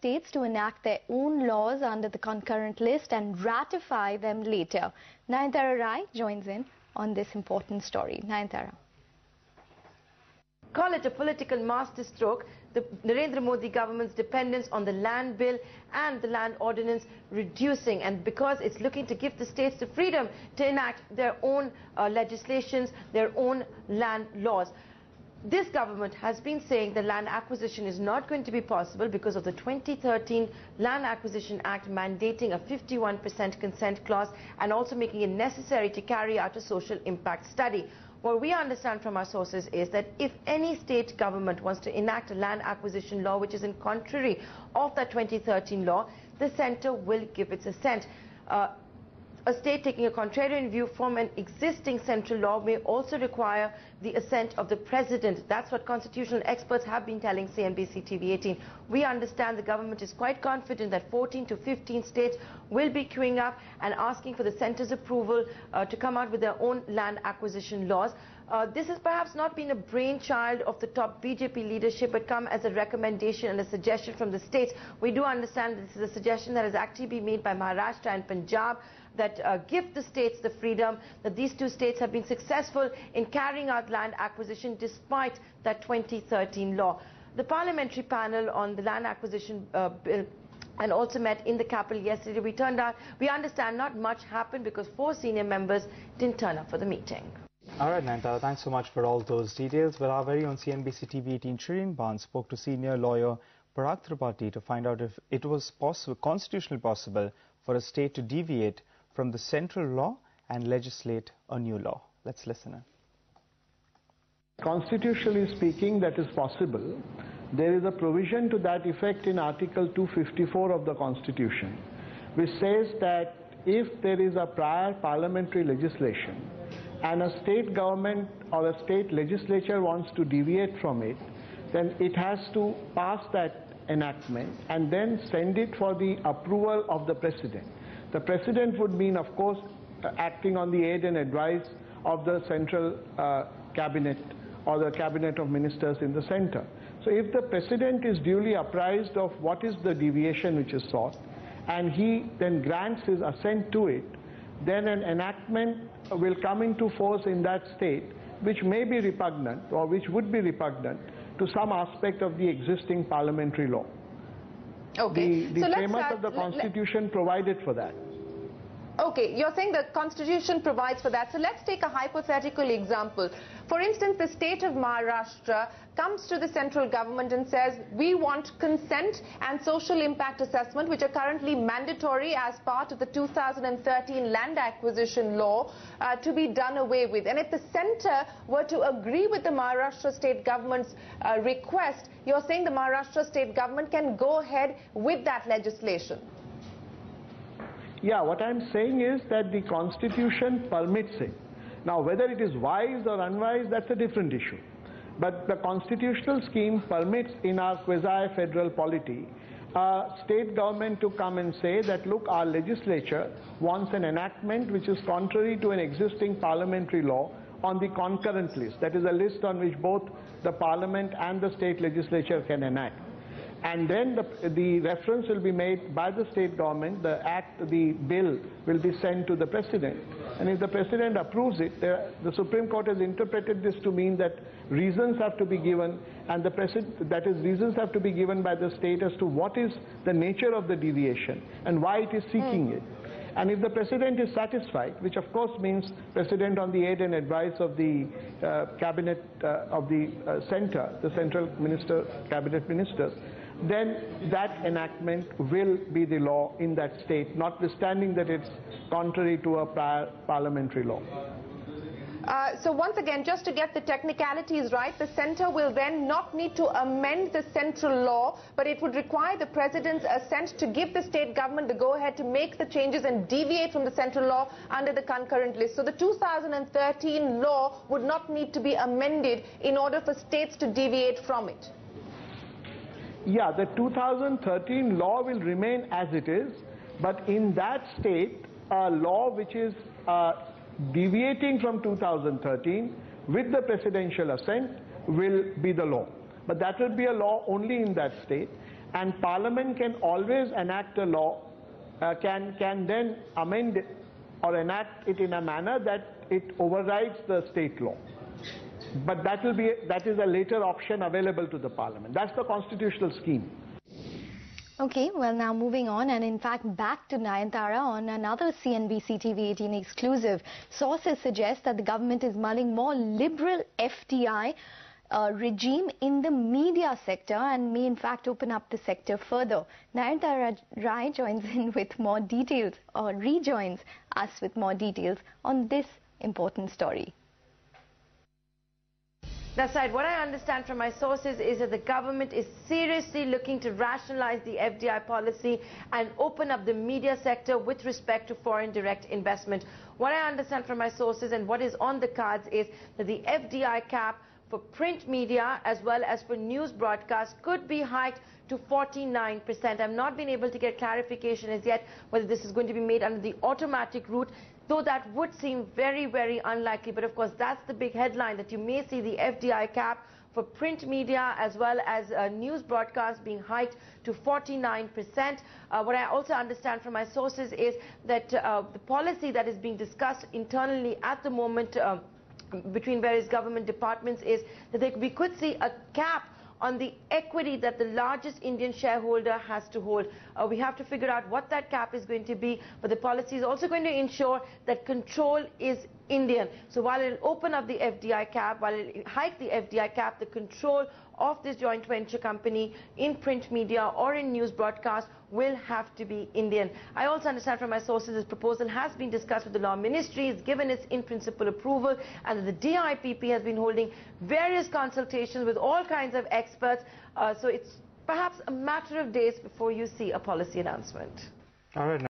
states to enact their own laws under the concurrent list and ratify them later. Nayanthara Rai joins in on this important story. Nayanthara. Call it a political masterstroke, the Narendra Modi government's dependence on the land bill and the land ordinance reducing, and because it's looking to give the states the freedom to enact their own legislations, their own land laws. This government has been saying the land acquisition is not going to be possible because of the 2013 Land Acquisition Act mandating a 51% consent clause and also making it necessary to carry out a social impact study. What we understand from our sources is that if any state government wants to enact a land acquisition law which is in contrary of that 2013 law, the centre will give its assent. A state taking a contrarian view from an existing central law may also require the assent of the president. That's what constitutional experts have been telling CNBC TV 18. We understand the government is quite confident that 14 to 15 states will be queuing up and asking for the centre's approval to come out with their own land acquisition laws. This has perhaps not been a brainchild of the top BJP leadership, but come as a recommendation and a suggestion from the states. We do understand that this is a suggestion that has actually been made by Maharashtra and Punjab, that give the states the freedom, that these two states have been successful in carrying out land acquisition despite that 2013 law. The parliamentary panel on the land acquisition bill and also met in the capital yesterday. We understand not much happened because 4 senior members didn't turn up for the meeting. All right, Nayanthara, thanks so much for all those details. Well, our very own CNBC TV 18 Shireen Barnes spoke to senior lawyer Parag Tripathi to find out if it was constitutionally possible for a state to deviate from the central law and legislate a new law. Let's listen in. Constitutionally speaking, that is possible. There is a provision to that effect in Article 254 of the Constitution, which says that if there is a prior parliamentary legislation and a state government or a state legislature wants to deviate from it, then it has to pass that enactment and then send it for the approval of the President. The President would mean, of course, acting on the aid and advice of the central cabinet or the cabinet of ministers in the center. So if the President is duly apprised of what is the deviation which is sought, and he then grants his assent to it, then an enactment will come into force in that state which may be repugnant or which would be repugnant to some aspect of the existing parliamentary law. Okay. The premise of the Constitution provided for that. Okay, you're saying the Constitution provides for that. So let's take a hypothetical example. For instance, the state of Maharashtra comes to the central government and says, we want consent and social impact assessment, which are currently mandatory as part of the 2013 land acquisition law, to be done away with. And if the centre were to agree with the Maharashtra state government's request, you're saying the Maharashtra state government can go ahead with that legislation. Yeah, what I'm saying is that the Constitution permits it. Now, whether it is wise or unwise, that's a different issue. But the constitutional scheme permits in our quasi-federal polity state government to come and say that, look, our legislature wants an enactment which is contrary to an existing parliamentary law on the concurrent list. That is a list on which both the parliament and the state legislature can enact. And then the reference will be made by the state government, the bill will be sent to the President. And if the President approves it, the Supreme Court has interpreted this to mean that reasons have to be given, and that is, reasons have to be given by the state as to what is the nature of the deviation and why it is seeking it. And if the President is satisfied, which of course means President on the aid and advice of the cabinet of the center, the central cabinet ministers, then that enactment will be the law in that state, notwithstanding that it's contrary to a prior parliamentary law. So once again, just to get the technicalities right, the centre will then not need to amend the central law, but it would require the President's assent to give the state government the go-ahead to make the changes and deviate from the central law under the concurrent list. So the 2013 law would not need to be amended in order for states to deviate from it. Yeah, the 2013 law will remain as it is, but in that state, a law which is deviating from 2013 with the presidential assent will be the law. But that will be a law only in that state. and Parliament can always enact a law, can then amend it or enact it in a manner that it overrides the state law. But that is a later option available to the Parliament. That's the constitutional scheme. Okay, well, now moving on, and in fact back to Nayanthara on another CNBC TV 18 exclusive. Sources suggest that the government is mulling more liberal FDI regime in the media sector and may in fact open up the sector further. Nayanthara Rai joins in with more details, or rejoins us with more details on this important story. That's right. What I understand from my sources is that the government is seriously looking to rationalize the FDI policy and open up the media sector with respect to foreign direct investment. What I understand from my sources and what is on the cards is that the FDI cap for print media as well as for news broadcasts could be hiked to 49%. I've not been able to get clarification as yet whether this is going to be made under the automatic route, though that would seem very, very unlikely. But of course, that's the big headline, that you may see the FDI cap for print media as well as news broadcasts being hiked to 49%. What I also understand from my sources is that the policy that is being discussed internally at the moment between various government departments is that we could see a cap on the equity that the largest Indian shareholder has to hold. We have to figure out what that cap is going to be, but the policy is also going to ensure that control is Indian. So while it will open up the FDI cap, while it will hike the FDI cap, the control of this joint venture company in print media or in news broadcast will have to be Indian. I also understand from my sources this proposal has been discussed with the Law Ministry, it's given its in-principle approval, and the DIPP has been holding various consultations with all kinds of experts. So it's perhaps a matter of days before you see a policy announcement. All right.